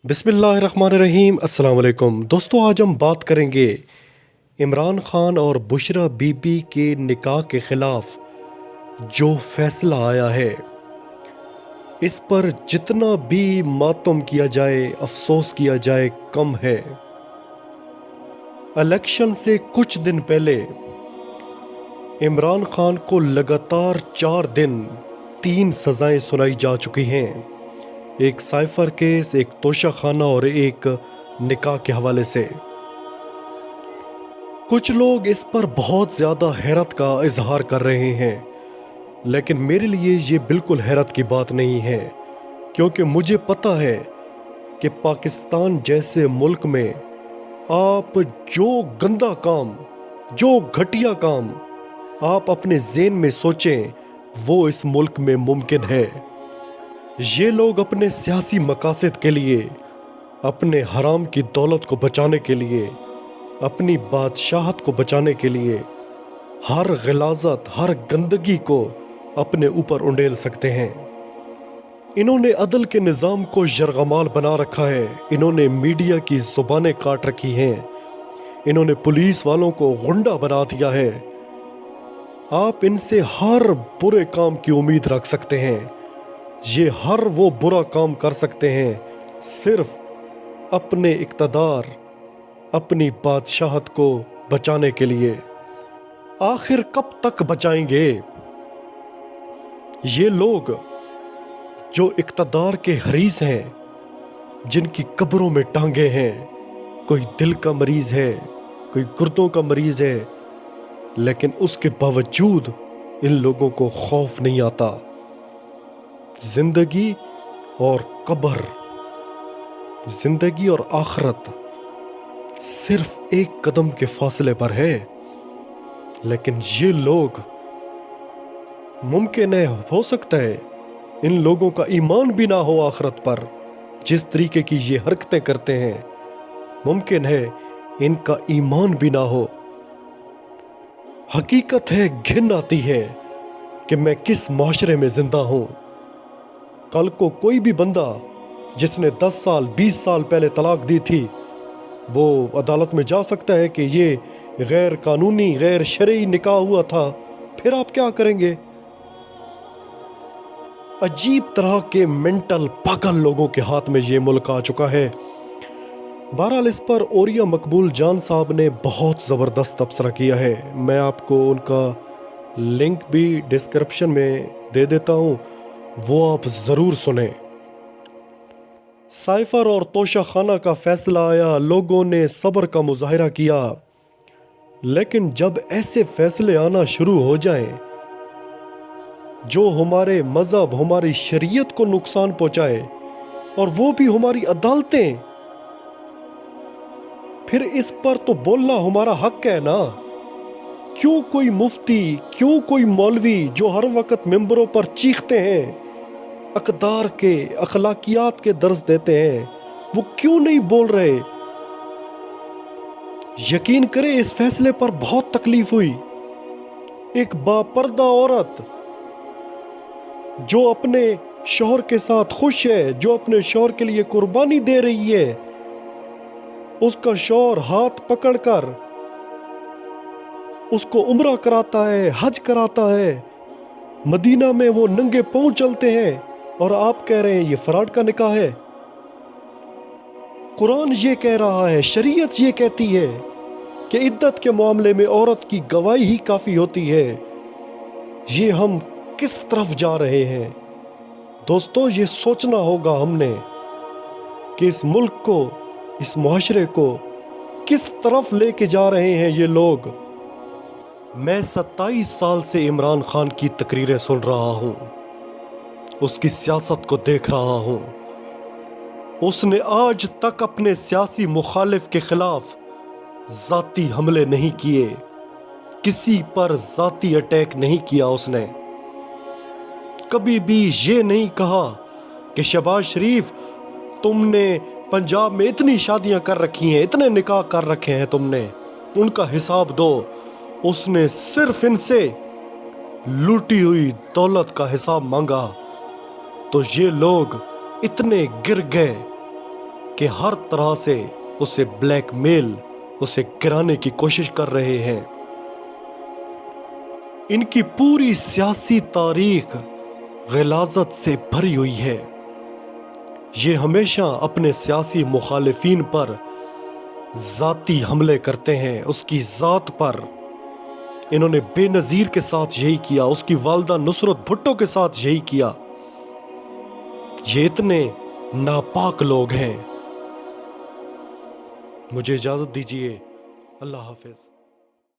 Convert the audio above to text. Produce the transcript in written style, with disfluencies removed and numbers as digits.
बिस्मिल्लाहिर्रहमानिर्रहीम। अस्सलाम वालेकुम दोस्तों, आज हम बात करेंगे इमरान खान और बुशरा बीबी के निकाह के ख़िलाफ़ जो फैसला आया है। इस पर जितना भी मातम किया जाए, अफसोस किया जाए, कम है। इलेक्शन से कुछ दिन पहले इमरान खान को लगातार 4 दिन 3 सज़ाएं सुनाई जा चुकी हैं। एक साइफर केस, एक तोशा खाना और एक निकाह के हवाले से। कुछ लोग इस पर बहुत ज़्यादा हैरत का इजहार कर रहे हैं, लेकिन मेरे लिए ये बिल्कुल हैरत की बात नहीं है, क्योंकि मुझे पता है कि पाकिस्तान जैसे मुल्क में आप जो गंदा काम, जो घटिया काम आप अपने ज़हन में सोचें, वो इस मुल्क में मुमकिन है। ये लोग अपने सियासी मकासद के लिए, अपने हराम की दौलत को बचाने के लिए, अपनी बादशाहत को बचाने के लिए हर ग़िलाज़त, हर गंदगी को अपने ऊपर उंडेल सकते हैं। इन्होंने अदल के निज़ाम को यरगमाल बना रखा है। इन्होंने मीडिया की ज़ुबानें काट रखी हैं। इन्होंने पुलिस वालों को गुंडा बना दिया है। आप इनसे हर बुरे काम की उम्मीद रख सकते हैं। ये हर वो बुरा काम कर सकते हैं सिर्फ अपने इक़्तिदार, अपनी बादशाहत को बचाने के लिए। आखिर कब तक बचाएंगे ये लोग जो इक़्तिदार के हरीस हैं, जिनकी कब्रों में टांगे हैं? कोई दिल का मरीज़ है, कोई गुर्दों का मरीज़ है, लेकिन उसके बावजूद इन लोगों को खौफ नहीं आता। जिंदगी और कब्र, जिंदगी और आखिरत सिर्फ एक कदम के फासले पर है, लेकिन ये लोग, मुमकिन है, हो सकता है इन लोगों का ईमान भी ना हो आखिरत पर। जिस तरीके की ये हरकतें करते हैं, मुमकिन है इनका ईमान भी ना हो। हकीकत है, घिन आती है कि मैं किस माशरे में जिंदा हूं। कल को कोई भी बंदा जिसने 10 साल 20 साल पहले तलाक दी थी, वो अदालत में जा सकता है कि ये गैर कानूनी, गैर शरई निकाह हुआ था। फिर आप क्या करेंगे? अजीब तरह के मेंटल पागल लोगों के हाथ में ये मुल्क आ चुका है। बहरहाल इस पर औरिया मकबूल जान साहब ने बहुत ज़बरदस्त तबसरा किया है। मैं आपको उनका लिंक भी डिस्क्रिप्शन में दे देता हूँ, वो आप ज़रूर सुने। साइफर और तोशा खाना का फैसला आया, लोगों ने सब्र का मुजाहिरा किया, लेकिन जब ऐसे फैसले आना शुरू हो जाएं जो हमारे मज़हब, हमारी शरीयत को नुकसान पहुंचाए, और वो भी हमारी अदालतें, फिर इस पर तो बोलना हमारा हक है ना। क्यों कोई मुफ्ती, क्यों कोई मौलवी जो हर वक्त मिंबरों पर चीखते हैं, अक़दार के, अखलाकियात के दर्स देते हैं, वो क्यों नहीं बोल रहे? यकीन करें, इस फैसले पर बहुत तकलीफ हुई। एक बापर्दा औरत जो अपने शौहर के साथ खुश है, जो अपने शौहर के लिए कुर्बानी दे रही है, उसका शौहर हाथ पकड़कर उसको उम्रा कराता है, हज कराता है, मदीना में वो नंगे पांव चलते हैं, और आप कह रहे हैं ये फराड का निकाह है। कुरान ये कह रहा है, शरीयत ये कहती है कि इद्दत के मामले में औरत की गवाही ही काफ़ी होती है। ये हम किस तरफ जा रहे हैं दोस्तों? ये सोचना होगा हमने कि इस मुल्क को, इस मुआशरे को किस तरफ लेके जा रहे हैं ये लोग। मैं 27 साल से इमरान खान की तकरीरें सुन रहा हूँ, उसकी सियासत को देख रहा हूँ। उसने आज तक अपने सियासी मुखालिफ के खिलाफ ज़ाती हमले नहीं किए, किसी पर ज़ाती अटैक नहीं किया। उसने कभी भी ये नहीं कहा कि शहबाज शरीफ, तुमने पंजाब में इतनी शादियां कर रखी हैं, इतने निकाह कर रखे हैं तुमने, उनका हिसाब दो। उसने सिर्फ इनसे लूटी हुई दौलत का हिसाब मांगा, तो ये लोग इतने गिर गए کہ ہر طرح سے اسے بلیک میل، اسے گرانے کی کوشش کر رہے ہیں۔ ان کی پوری سیاسی تاریخ غلاظت سے بھری ہوئی ہے۔ یہ ہمیشہ اپنے سیاسی مخالفین پر ذاتی حملے کرتے ہیں، اس کی ذات پر۔ انہوں نے بے نظیر کے ساتھ یہی کیا، اس کی والدہ نصرت بھٹو کے ساتھ یہی کیا۔ یہ اتنے ناپاک لوگ ہیں۔ مجھے اجازت دیجیے، اللہ حافظ۔